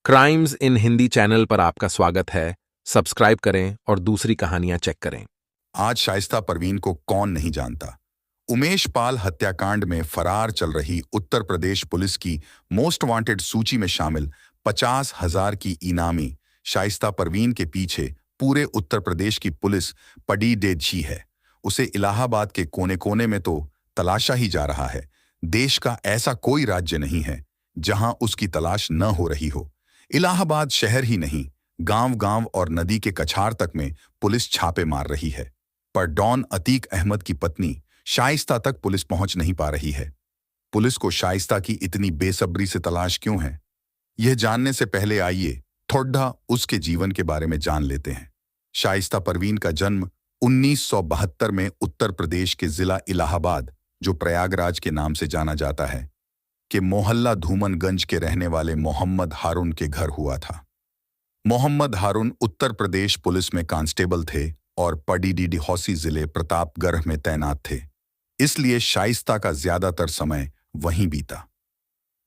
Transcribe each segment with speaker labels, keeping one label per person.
Speaker 1: Crimes इन Hindi channel पर आपका स्वागत है। सब्सक्राइब करें और दूसरी कहानियां चेक करें।
Speaker 2: आज शाइस्ता परवीन को कौन नहीं जानता। उमेश पाल हत्याकांड में फरार चल रही उत्तर प्रदेश पुलिस की मोस्ट वांटेड सूची में शामिल 50,000 की इनामी शाइस्ता परवीन के पीछे पूरे उत्तर प्रदेश की पुलिस पड़ी डेढ़ी है। उसे इलाहाबाद के कोने कोने में तो तलाशा ही जा रहा है। देश का ऐसा कोई राज्य नहीं है जहां उसकी तलाश न हो रही हो। इलाहाबाद शहर ही नहीं, गांव-गांव और नदी के कछार तक में पुलिस छापे मार रही है। पर डॉन अतीक अहमद की पत्नी शाइस्ता तक पुलिस पहुंच नहीं पा रही है। पुलिस को शाइस्ता की इतनी बेसब्री से तलाश क्यों है? यह जानने से पहले आइए थोड़ा उसके जीवन के बारे में जान लेते हैं। शाइस्ता परवीन का जन्म 1972 में उत्तर प्रदेश के जिला इलाहाबाद, जो प्रयागराज के नाम से जाना जाता है, के मोहल्ला धूमनगंज के रहने वाले मोहम्मद हारून के घर हुआ था। मोहम्मद हारून उत्तर प्रदेश पुलिस में कांस्टेबल थे और पडीडीहौसी जिले प्रतापगढ़ में तैनात थे, इसलिए शाइस्ता का ज्यादातर समय वहीं बीता।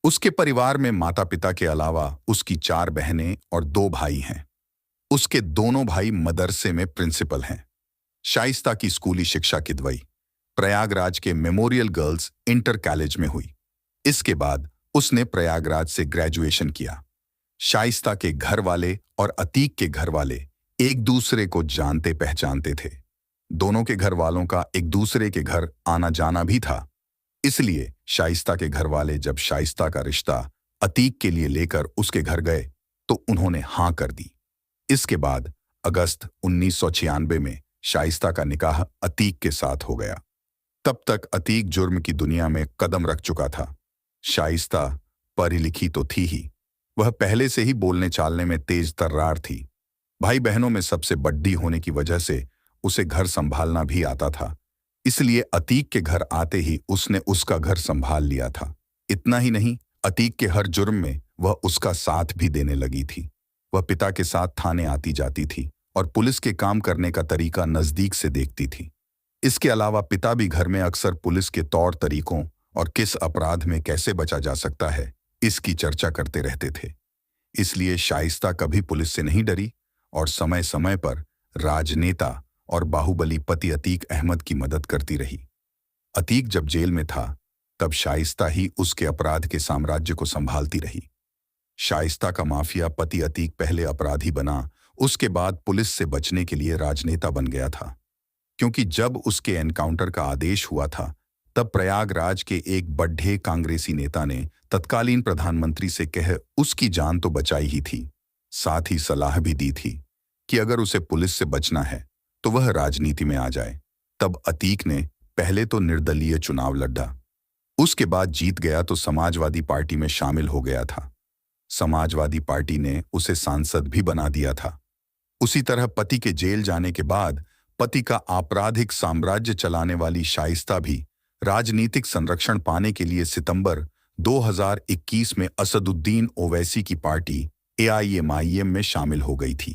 Speaker 2: उसके परिवार में माता पिता के अलावा उसकी 4 बहनें और 2 भाई हैं। उसके दोनों भाई मदरसे में प्रिंसिपल हैं। शाइस्ता की स्कूली शिक्षा किदवई, प्रयागराज के मेमोरियल गर्ल्स इंटर कॉलेज में हुई। इसके बाद उसने प्रयागराज से ग्रेजुएशन किया। शाइस्ता के घर वाले और अतीक के घर वाले एक दूसरे को जानते पहचानते थे। दोनों के घर वालों का एक दूसरे के घर आना जाना भी था। इसलिए शाइस्ता के घर वाले जब शाइस्ता का रिश्ता अतीक के लिए लेकर उसके घर गए तो उन्होंने हां कर दी। इसके बाद अगस्त 1996 में शाइस्ता का निकाह अतीक के साथ हो गया। तब तक अतीक जुर्म की दुनिया में कदम रख चुका था। शाइस्ता पढ़ी लिखी तो थी ही, वह पहले से ही बोलने चालने में तेज तर्रार थी। भाई बहनों में सबसे बड्डी होने की वजह से उसे घर संभालना भी आता था, इसलिए अतीक के घर आते ही उसने उसका घर संभाल लिया था। इतना ही नहीं, अतीक के हर जुर्म में वह उसका साथ भी देने लगी थी। वह पिता के साथ थाने आती जाती थी और पुलिस के काम करने का तरीका नजदीक से देखती थी। इसके अलावा पिता भी घर में अक्सर पुलिस के तौर तरीकों और किस अपराध में कैसे बचा जा सकता है, इसकी चर्चा करते रहते थे। इसलिए शाइस्ता कभी पुलिस से नहीं डरी और समय समय पर राजनेता और बाहुबली पति अतीक अहमद की मदद करती रही। अतीक जब जेल में था तब शाइस्ता ही उसके अपराध के साम्राज्य को संभालती रही। शाइस्ता का माफिया पति अतीक पहले अपराधी बना, उसके बाद पुलिस से बचने के लिए राजनेता बन गया था। क्योंकि जब उसके एनकाउंटर का आदेश हुआ था तब प्रयागराज के एक बड्ढे कांग्रेसी नेता ने तत्कालीन प्रधानमंत्री से कह उसकी जान तो बचाई ही थी, साथ ही सलाह भी दी थी कि अगर उसे पुलिस से बचना है तो वह राजनीति में आ जाए। तब अतीक ने पहले तो निर्दलीय चुनाव लड़ा, उसके बाद जीत गया तो समाजवादी पार्टी में शामिल हो गया था। समाजवादी पार्टी ने उसे सांसद भी बना दिया था। उसी तरह पति के जेल जाने के बाद पति का आपराधिक साम्राज्य चलाने वाली शाइस्ता भी राजनीतिक संरक्षण पाने के लिए सितंबर 2021 में असदुद्दीन ओवैसी की पार्टी AIMIM में शामिल हो गई थी।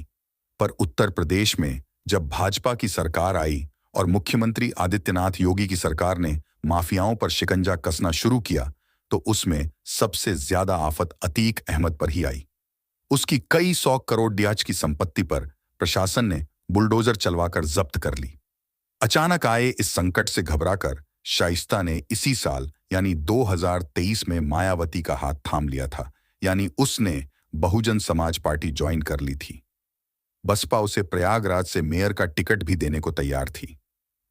Speaker 2: पर उत्तर प्रदेश में जब भाजपा की सरकार आई और मुख्यमंत्री आदित्यनाथ योगी की सरकार ने माफियाओं पर शिकंजा कसना शुरू किया तो उसमें सबसे ज्यादा आफत अतीक अहमद पर ही आई। उसकी कई 100 करोड़ ब्याज की संपत्ति पर प्रशासन ने बुलडोजर चलवाकर जब्त कर ली। अचानक आए इस संकट से घबराकर शाइस्ता ने इसी साल यानी 2023 में मायावती का हाथ थाम लिया था, यानी उसने बहुजन समाज पार्टी ज्वाइन कर ली थी। बसपा उसे प्रयागराज से मेयर का टिकट भी देने को तैयार थी।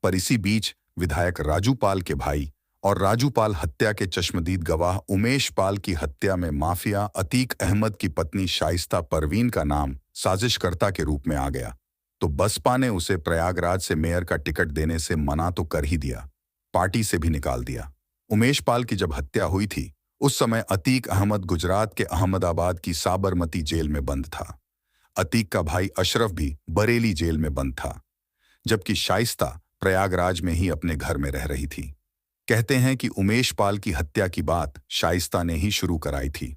Speaker 2: पर इसी बीच विधायक राजू पाल के भाई और राजू पाल हत्या के चश्मदीद गवाह उमेश पाल की हत्या में माफिया अतीक अहमद की पत्नी शाइस्ता परवीन का नाम साजिशकर्ता के रूप में आ गया, तो बसपा ने उसे प्रयागराज से मेयर का टिकट देने से मना तो कर ही दिया, पार्टी से भी निकाल दिया। उमेश पाल की जब हत्या हुई थी उस समय अतीक अहमद गुजरात के अहमदाबाद की साबरमती जेल में बंद था। अतीक का भाई अशरफ भी बरेली जेल में बंद था, जबकि शाइस्ता प्रयागराज में ही अपने घर में रह रही थी। कहते हैं कि उमेश पाल की हत्या की बात शाइस्ता ने ही शुरू कराई थी।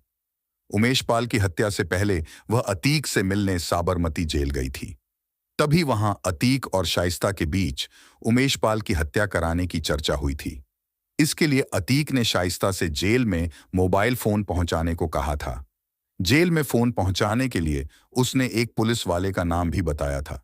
Speaker 2: उमेश पाल की हत्या से पहले वह अतीक से मिलने साबरमती जेल गई थी। तभी वहां अतीक और शाइस्ता के बीच उमेश पाल की हत्या कराने की चर्चा हुई थी। इसके लिए अतीक ने शाइस्ता से जेल में मोबाइल फोन पहुंचाने को कहा था, जेल में फोन पहुंचाने के लिए उसने एक पुलिस वाले का नाम भी बताया था।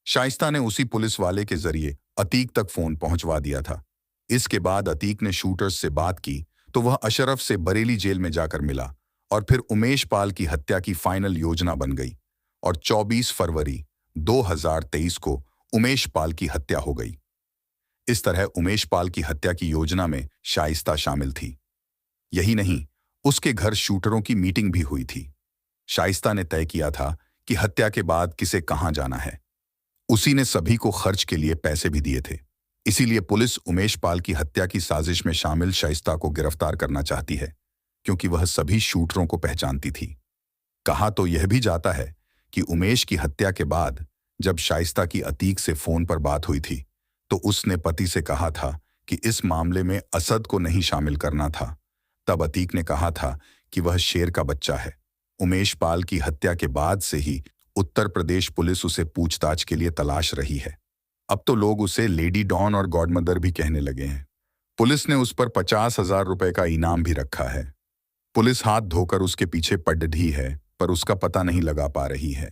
Speaker 2: शाइस्ता ने उसी पुलिस वाले के जरिए अतीक तक फोन पहुंचवा दिया था। इसके बाद अतीक ने शूटर्स से बात की तो वह अशरफ से बरेली जेल में जाकर मिला और फिर उमेश पाल की हत्या की फाइनल योजना बन गई और 24 फरवरी 2023 को उमेश पाल की हत्या हो गई। इस तरह उमेश पाल की हत्या की योजना में शाइस्ता शामिल थी। यही नहीं, उसके घर शूटरों की मीटिंग भी हुई थी। शाइस्ता ने तय किया था कि हत्या के बाद किसे कहां जाना है। उसी ने सभी को खर्च के लिए पैसे भी दिए थे। इसीलिए पुलिस उमेश पाल की हत्या की साजिश में शामिल शाइस्ता को गिरफ्तार करना चाहती है, क्योंकि वह सभी शूटरों को पहचानती थी। कहा तो यह भी जाता है कि उमेश की हत्या के बाद जब शाइस्ता की अतीक से फोन पर बात हुई थी तो उसने पति से कहा था कि इस मामले में असद को नहीं शामिल करना था। तब अतीक ने कहा था कि वह शेर का बच्चा है। उमेश पाल की हत्या के बाद से ही उत्तर प्रदेश पुलिस उसे पूछताछ के लिए तलाश रही है। अब तो लोग उसे लेडी डॉन और गॉडमदर भी कहने लगे हैं। पुलिस ने उस पर 50,000 रुपए का इनाम भी रखा है। पुलिस हाथ धोकर उसके पीछे पड़ रही है, पर उसका पता नहीं लगा पा रही है।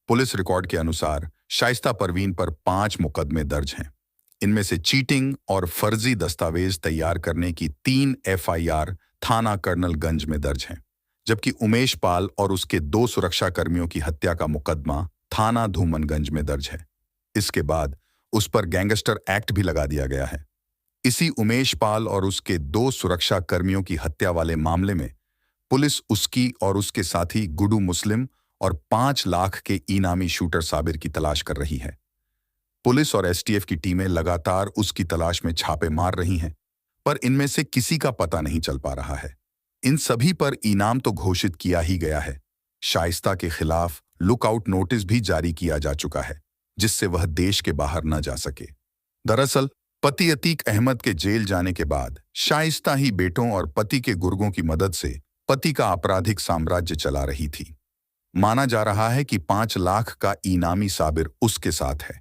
Speaker 2: पुलिस रिकॉर्ड के अनुसार शाइस्ता परवीन पर 5 मुकदमे दर्ज हैं। इनमें से चीटिंग और फर्जी दस्तावेज तैयार करने की 3 FIR थाना कर्नलगंज में दर्ज हैं, जबकि उमेश पाल और उसके 2 सुरक्षाकर्मियों की हत्या का मुकदमा थाना धूमनगंज में दर्ज है। इसके बाद उस पर गैंगस्टर एक्ट भी लगा दिया गया है। इसी उमेश पाल और उसके 2 सुरक्षाकर्मियों की हत्या वाले मामले में पुलिस उसकी और उसके साथी गुडू मुस्लिम और 5 लाख के इनामी शूटर साबिर की तलाश कर रही है। पुलिस और STF की टीमें लगातार उसकी तलाश में छापे मार रही हैं, पर इनमें से किसी का पता नहीं चल पा रहा है। इन सभी पर इनाम तो घोषित किया ही गया है। शाइस्ता के खिलाफ लुकआउट नोटिस भी जारी किया जा चुका है, जिससे वह देश के बाहर न जा सके। दरअसल पति अतीक अहमद के जेल जाने के बाद शाइस्ता ही बेटों और पति के गुर्गों की मदद से पति का आपराधिक साम्राज्य चला रही थी। माना जा रहा है कि 5 लाख का इनामी साबिर उसके साथ है।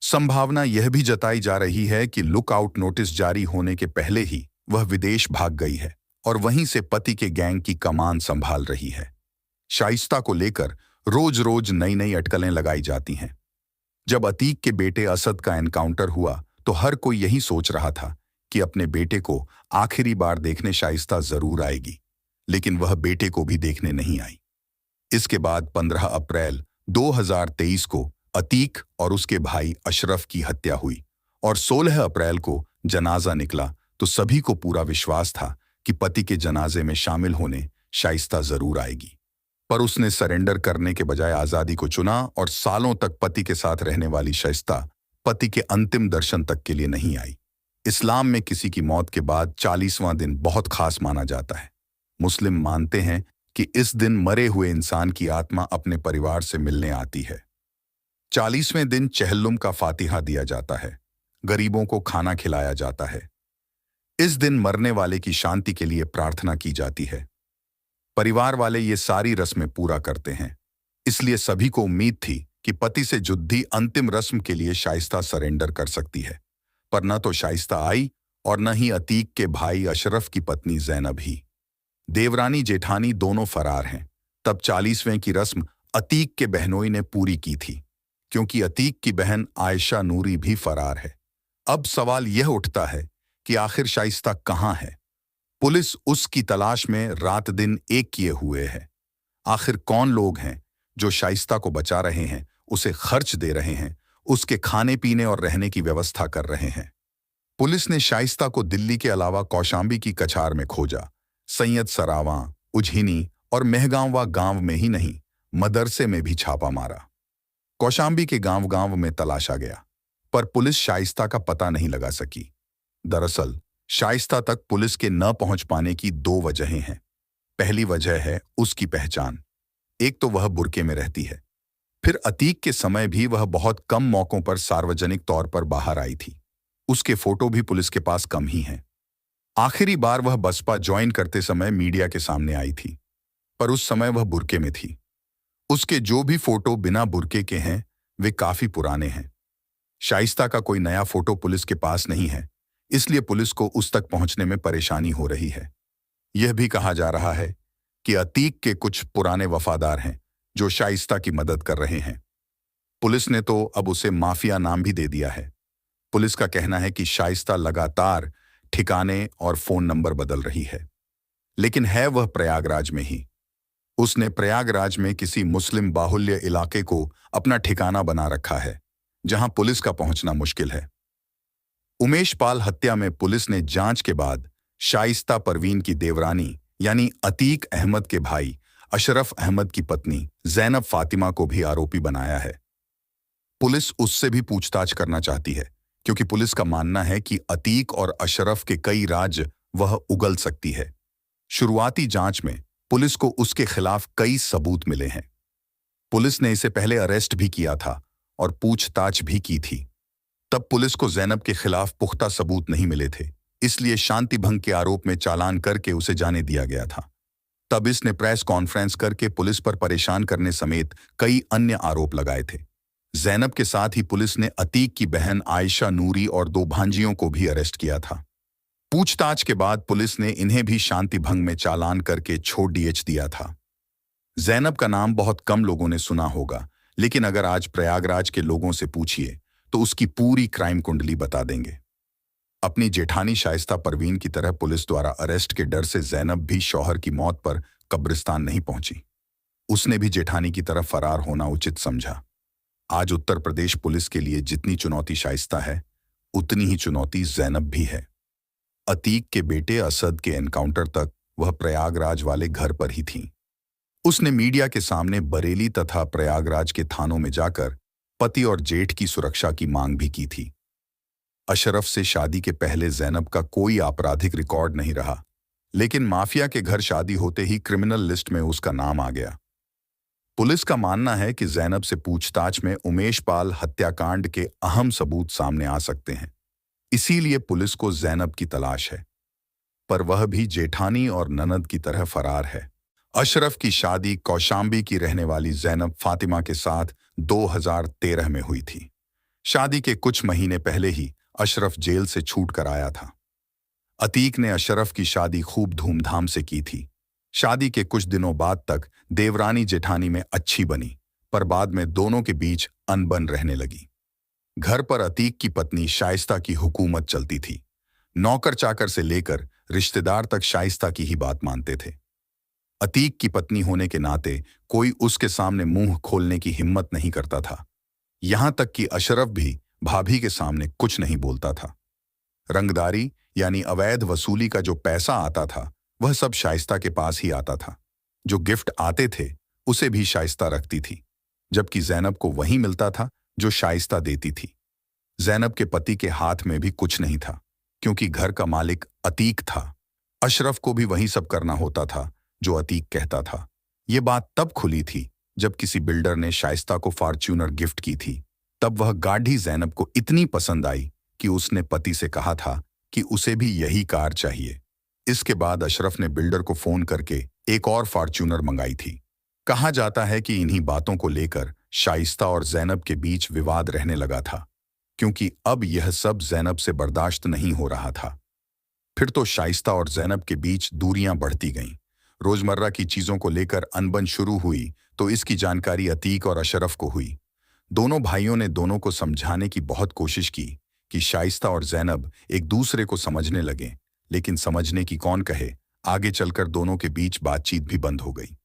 Speaker 2: संभावना यह भी जताई जा रही है कि लुकआउट नोटिस जारी होने के पहले ही वह विदेश भाग गई है और वहीं से पति के गैंग की कमान संभाल रही है। शाइस्ता को लेकर रोज रोज नई नई अटकलें लगाई जाती हैं। जब अतीक के बेटे असद का एनकाउंटर हुआ तो हर कोई यही सोच रहा था कि अपने बेटे को आखिरी बार देखने शाइस्ता जरूर आएगी, लेकिन वह बेटे को भी देखने नहीं आई। इसके बाद 15 अप्रैल 2023 को अतीक और उसके भाई अशरफ की हत्या हुई और 16 अप्रैल को जनाजा निकला तो सभी को पूरा विश्वास था कि पति के जनाजे में शामिल होने शाइस्ता जरूर आएगी। पर उसने सरेंडर करने के बजाय आजादी को चुना और सालों तक पति के साथ रहने वाली शाइस्ता पति के अंतिम दर्शन तक के लिए नहीं आई। इस्लाम में किसी की मौत के बाद 40वां दिन बहुत खास माना जाता है। मुस्लिम मानते हैं कि इस दिन मरे हुए इंसान की आत्मा अपने परिवार से मिलने आती है। 40वें दिन चहल्लुम का फातिहा दिया जाता है, गरीबों को खाना खिलाया जाता है। इस दिन मरने वाले की शांति के लिए प्रार्थना की जाती है। परिवार वाले ये सारी रस्में पूरा करते हैं, इसलिए सभी को उम्मीद थी कि पति से जुद्दी अंतिम रस्म के लिए शाइस्ता सरेंडर कर सकती है, पर न तो शाइस्ता आई और न ही अतीक के भाई अशरफ की पत्नी जैनब ही। देवरानी जेठानी दोनों फरार हैं। तब 40वें की रस्म अतीक के बहनोई ने पूरी की थी, क्योंकि अतीक की बहन आयशा नूरी भी फरार है। अब सवाल यह उठता है कि आखिर शाइस्ता कहाँ है? पुलिस उसकी तलाश में रात दिन एक किए हुए है। आखिर कौन लोग हैं जो शाइस्ता को बचा रहे हैं, उसे खर्च दे रहे हैं, उसके खाने पीने और रहने की व्यवस्था कर रहे हैं? पुलिस ने शाइस्ता को दिल्ली के अलावा कौशाम्बी की कछार में खोजा। सैयद सरावां, उज्हिनी और मेहगांवा गांव में ही नहीं, मदरसे में भी छापा मारा। कौशाम्बी के गांव गांव में तलाशा गया, पर पुलिस शाइस्ता का पता नहीं लगा सकी। दरअसल शाइस्ता तक पुलिस के न पहुंच पाने की 2 वजहें हैं। पहली वजह है उसकी पहचान। एक तो वह बुर्के में रहती है, फिर अतीक के समय भी वह बहुत कम मौकों पर सार्वजनिक तौर पर बाहर आई थी। उसके फोटो भी पुलिस के पास कम ही हैं। आखिरी बार वह बसपा ज्वाइन करते समय मीडिया के सामने आई थी, पर उस समय वह बुर्के में थी। उसके जो भी फोटो बिना बुर्के के हैं वे काफी पुराने हैं। शाइस्ता का कोई नया फोटो पुलिस के पास नहीं है, इसलिए पुलिस को उस तक पहुंचने में परेशानी हो रही है। यह भी कहा जा रहा है कि अतीक के कुछ पुराने वफादार हैं जो शाइस्ता की मदद कर रहे हैं। पुलिस ने तो अब उसे माफिया नाम भी दे दिया है। पुलिस का कहना है कि शाइस्ता लगातार ठिकाने और फोन नंबर बदल रही है, लेकिन है वह प्रयागराज में ही। उसने प्रयागराज में किसी मुस्लिम बाहुल्य इलाके को अपना ठिकाना बना रखा है, जहां पुलिस का पहुंचना मुश्किल है। उमेश पाल हत्या में पुलिस ने जांच के बाद शाइस्ता परवीन की देवरानी यानी अतीक अहमद के भाई अशरफ अहमद की पत्नी जैनब फातिमा को भी आरोपी बनाया है। पुलिस उससे भी पूछताछ करना चाहती है, क्योंकि पुलिस का मानना है कि अतीक और अशरफ के कई राज वह उगल सकती है। शुरुआती जांच में पुलिस को उसके खिलाफ कई सबूत मिले हैं। पुलिस ने इसे पहले अरेस्ट भी किया था और पूछताछ भी की थी। तब पुलिस को जैनब के खिलाफ पुख्ता सबूत नहीं मिले थे, इसलिए शांति भंग के आरोप में चालान करके उसे जाने दिया गया था। तब इसने प्रेस कॉन्फ्रेंस करके पुलिस पर परेशान करने समेत कई अन्य आरोप लगाए थे। जैनब के साथ ही पुलिस ने अतीक की बहन आयशा नूरी और 2 भांजियों को भी अरेस्ट किया था। पूछताछ के बाद पुलिस ने इन्हें भी शांति भंग में चालान करके छोड़ दिया था। जैनब का नाम बहुत कम लोगों ने सुना होगा, लेकिन अगर आज प्रयागराज के लोगों से पूछिए तो उसकी पूरी क्राइम कुंडली बता देंगे। अपनी जेठानी शाइस्ता परवीन की तरह पुलिस द्वारा अरेस्ट के डर से जैनब भी शौहर की मौत पर कब्रिस्तान नहीं पहुंची। उसने भी जेठानी की तरफ फरार होना उचित समझा। आज उत्तर प्रदेश पुलिस के लिए जितनी चुनौती शाइस्ता है, उतनी ही चुनौती जैनब भी है। अतीक के बेटे असद के एनकाउंटर तक वह प्रयागराज वाले घर पर ही थी। उसने मीडिया के सामने बरेली तथा प्रयागराज के थानों में जाकर पति और जेठ की सुरक्षा की मांग भी की थी। अशरफ से शादी के पहले जैनब का कोई आपराधिक रिकॉर्ड नहीं रहा, लेकिन माफिया के घर शादी होते ही क्रिमिनल लिस्ट में उसका नाम आ गया। पुलिस का मानना है कि जैनब से पूछताछ में उमेश पाल हत्याकांड के अहम सबूत सामने आ सकते हैं। इसीलिए पुलिस को जैनब की तलाश है, पर वह भी जेठानी और ननद की तरह फरार है। अशरफ की शादी कौशांबी की रहने वाली जैनब फातिमा के साथ 2013 में हुई थी। शादी के कुछ महीने पहले ही अशरफ जेल से छूट कर आया था। अतीक ने अशरफ की शादी खूब धूमधाम से की थी। शादी के कुछ दिनों बाद तक देवरानी जेठानी में अच्छी बनी, पर बाद में दोनों के बीच अनबन रहने लगी। घर पर अतीक की पत्नी शाइस्ता की हुकूमत चलती थी। नौकर चाकर से लेकर रिश्तेदार तक शाइस्ता की ही बात मानते थे। अतीक की पत्नी होने के नाते कोई उसके सामने मुंह खोलने की हिम्मत नहीं करता था। यहां तक कि अशरफ भी भाभी के सामने कुछ नहीं बोलता था। रंगदारी यानी अवैध वसूली का जो पैसा आता था, वह सब शाइस्ता के पास ही आता था। जो गिफ्ट आते थे उसे भी शाइस्ता रखती थी, जबकि जैनब को वही मिलता था जो शाइस्ता देती थी। जैनब के पति के हाथ में भी कुछ नहीं था, क्योंकि घर का मालिक अतीक था। अशरफ को भी वही सब करना होता था जो अतीक कहता था। ये बात तब खुली थी जब किसी बिल्डर ने शाइस्ता को फॉर्च्यूनर गिफ्ट की थी। तब वह गाढ़ी जैनब को इतनी पसंद आई कि उसने पति से कहा था कि उसे भी यही कार चाहिए। इसके बाद अशरफ ने बिल्डर को फोन करके एक और फॉर्च्यूनर मंगाई थी। कहा जाता है कि इन्हीं बातों को लेकर शाइस्ता और जैनब के बीच विवाद रहने लगा था, क्योंकि अब यह सब जैनब से बर्दाश्त नहीं हो रहा था। फिर तो शाइस्ता और जैनब के बीच दूरियां बढ़ती गईं। रोजमर्रा की चीजों को लेकर अनबन शुरू हुई तो इसकी जानकारी अतीक और अशरफ को हुई। दोनों भाइयों ने दोनों को समझाने की बहुत कोशिश की कि शाइस्ता और जैनब एक दूसरे को समझने लगें, लेकिन समझने की कौन कहे, आगे चलकर दोनों के बीच बातचीत भी बंद हो गई।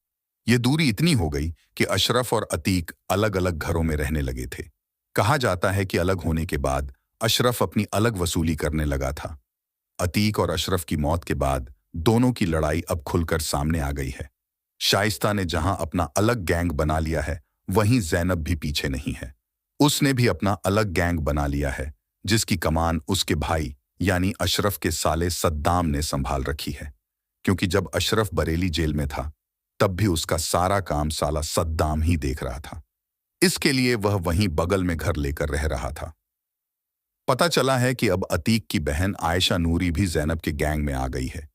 Speaker 2: ये दूरी इतनी हो गई कि अशरफ और अतीक अलग अलग घरों में रहने लगे थे। कहा जाता है कि अलग होने के बाद अशरफ अपनी अलग वसूली करने लगा था। अतीक और अशरफ की मौत के बाद दोनों की लड़ाई अब खुलकर सामने आ गई है। शाइस्ता ने जहां अपना अलग गैंग बना लिया है, वहीं जैनब भी पीछे नहीं है। उसने भी अपना अलग गैंग बना लिया है, जिसकी कमान उसके भाई यानी अशरफ के साले सद्दाम ने संभाल रखी है। क्योंकि जब अशरफ बरेली जेल में था, तब भी उसका सारा काम साला सद्दाम ही देख रहा था। इसके लिए वह वहीं बगल में घर लेकर रह रहा था। पता चला है कि अब अतीक की बहन आयशा नूरी भी जैनब के गैंग में आ गई है,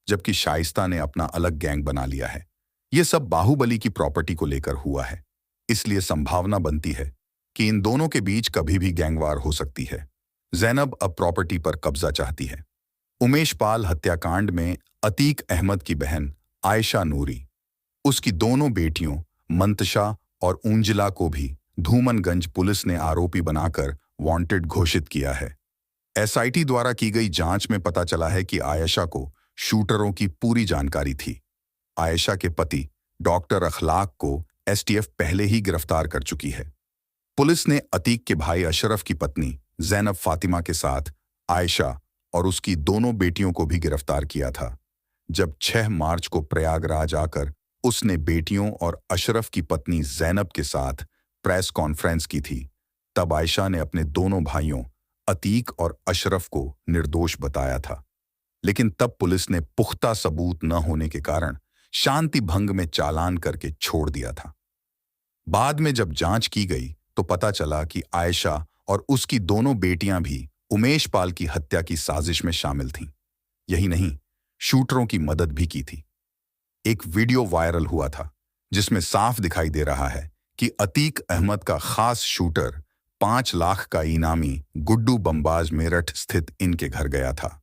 Speaker 2: जबकि शाइस्ता ने अपना अलग गैंग बना लिया है। यह सब बाहुबली की प्रॉपर्टी को लेकर हुआ है, इसलिए संभावना बनती है कि इन दोनों के बीच कभी भी गैंगवार हो सकती है। जैनब अब प्रॉपर्टी पर कब्जा चाहती है। उमेश पाल हत्याकांड में अतीक अहमद की बहन आयशा नूरी उसकी दोनों बेटियों मंतशा और ऊंजिला को भी धूमनगंज पुलिस ने आरोपी बनाकर वांटेड घोषित किया है। एसआईटी द्वारा की गई जांच में पता चला है कि आयशा को शूटरों की पूरी जानकारी थी। आयशा के पति डॉक्टर अखलाक को एसटीएफ पहले ही गिरफ्तार कर चुकी है। पुलिस ने अतीक के भाई अशरफ की पत्नी जैनब फातिमा के साथ आयशा और उसकी दोनों बेटियों को भी गिरफ्तार किया था। जब 6 मार्च को प्रयागराज आकर उसने बेटियों और अशरफ की पत्नी जैनब के साथ प्रेस कॉन्फ्रेंस की थी, तब आयशा ने अपने दोनों भाइयों अतीक और अशरफ को निर्दोष बताया था। लेकिन तब पुलिस ने पुख्ता सबूत न होने के कारण शांति भंग में चालान करके छोड़ दिया था। बाद में जब जांच की गई तो पता चला कि आयशा और उसकी दोनों बेटियां भी उमेश पाल की हत्या की साजिश में शामिल थीं। यही नहीं, शूटरों की मदद भी की थी। एक वीडियो वायरल हुआ था जिसमें साफ दिखाई दे रहा है कि अतीक अहमद का खास शूटर 5 लाख का इनामी गुड्डू बम्बाज मेरठ स्थित इनके घर गया था।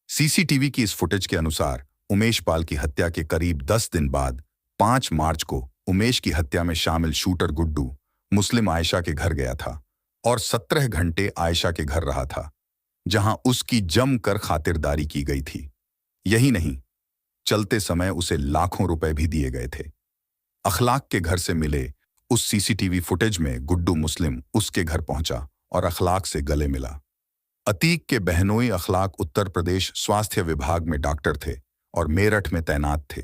Speaker 2: सीसीटीवी की इस फुटेज के अनुसार उमेश पाल की हत्या के करीब 10 दिन बाद 5 मार्च को उमेश की हत्या में शामिल शूटर गुड्डू मुस्लिम आयशा के घर गया था और 17 घंटे आयशा के घर रहा था, जहां उसकी जमकर खातिरदारी की गई थी। यही नहीं, चलते समय उसे लाखों रुपए भी दिए गए थे। अखलाक के घर से मिले उस सीसीटीवी फुटेज में गुड्डू मुस्लिम उसके घर पहुंचा और अखलाक से गले मिला। अतीक के बहनोई अखलाक उत्तर प्रदेश स्वास्थ्य विभाग में डॉक्टर थे और मेरठ में तैनात थे।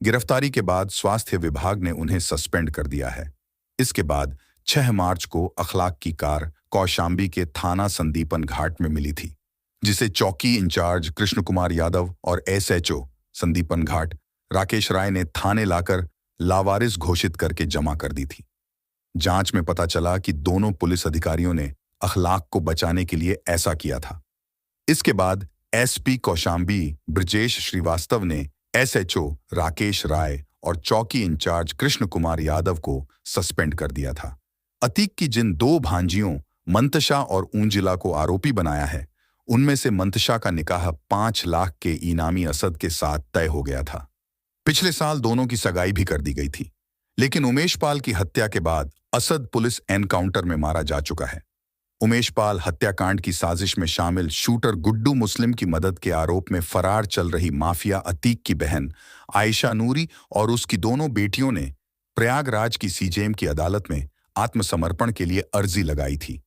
Speaker 2: गिरफ्तारी के बाद स्वास्थ्य विभाग ने उन्हें सस्पेंड कर दिया है। इसके बाद 6 मार्च को अखलाक की कार कौशाम्बी के थाना संदीपन घाट में मिली थी, जिसे चौकी इंचार्ज कृष्ण कुमार यादव और एसएचओ संदीपन घाट राकेश राय ने थाने लाकर लावारिस घोषित करके जमा कर दी थी। जांच में पता चला कि दोनों पुलिस अधिकारियों ने अखलाक को बचाने के लिए ऐसा किया था। इसके बाद एसपी कौशाम्बी ब्रजेश श्रीवास्तव ने एसएचओ राकेश राय और चौकी इंचार्ज कृष्ण कुमार यादव को सस्पेंड कर दिया था। अतीक की जिन 2 भांजियों मंतशा और ऊंजिला को आरोपी बनाया है, उनमें से मंतशा का निकाह 5 लाख के इनामी असद के साथ तय हो गया था। पिछले साल दोनों की सगाई भी कर दी गई थी, लेकिन उमेश पाल की हत्या के बाद असद पुलिस एनकाउंटर में मारा जा चुका है। उमेश पाल हत्याकांड की साजिश में शामिल शूटर गुड्डू मुस्लिम की मदद के आरोप में फरार चल रही माफिया अतीक की बहन आयशा नूरी और उसकी दोनों बेटियों ने प्रयागराज की सीजेएम की अदालत में आत्मसमर्पण के लिए अर्जी लगाई थी,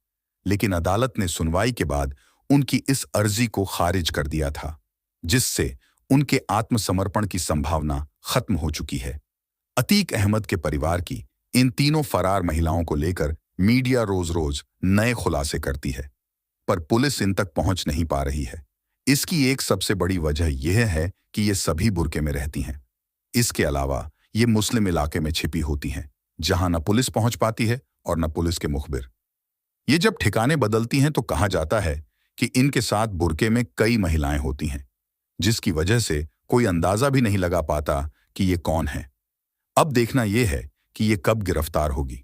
Speaker 2: लेकिन अदालत ने सुनवाई के बाद उनकी इस अर्जी को खारिज कर दिया था, जिससे उनके आत्मसमर्पण की संभावना खत्म हो चुकी है। अतीक अहमद के परिवार की इन तीनों फरार महिलाओं को लेकर मीडिया रोज रोज नए खुलासे करती है, पर पुलिस इन तक पहुंच नहीं पा रही है। इसकी एक सबसे बड़ी वजह यह है कि ये सभी बुर्के में रहती हैं। इसके अलावा ये मुस्लिम इलाके में छिपी होती हैं, जहां न पुलिस पहुंच पाती है और न पुलिस के मुखबिर। ये जब ठिकाने बदलती हैं तो कहा जाता है कि इनके साथ बुर्के में कई महिलाएं होती हैं, जिसकी वजह से कोई अंदाजा भी नहीं लगा पाता कि ये कौन है। अब देखना यह है कि ये कब गिरफ्तार होगी।